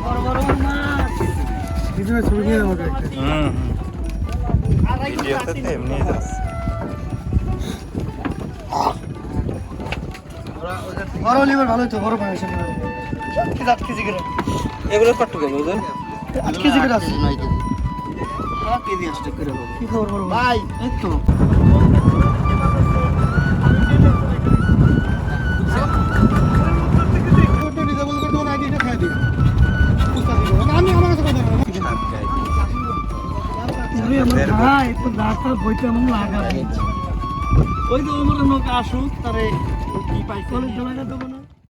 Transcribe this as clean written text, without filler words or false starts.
বড় বড় মাছ কিছু ছবি নিয়ে আমাকে একটা ভিডিওতে তো এমনি যাচ্ছে বড় লিভার ভালোই তো বড় পানি শুনে 8 কেজি করে এগুলো কত টাকা ওজন 8 কেজি করে আছে 9 কেজি 7 কেজি আসতে করে হবে কি খবর বড় ভাই এই তো ফটো ডিসেবল করে দেবো আইডিটা খাই দিই আমি আমার কাছে কথা বলবো ভাই তো দাঁতটা বইতে এমন লাগাবে ওই তো আমার নৌকা আসুক তারে কি পাইছে চলে দেবো না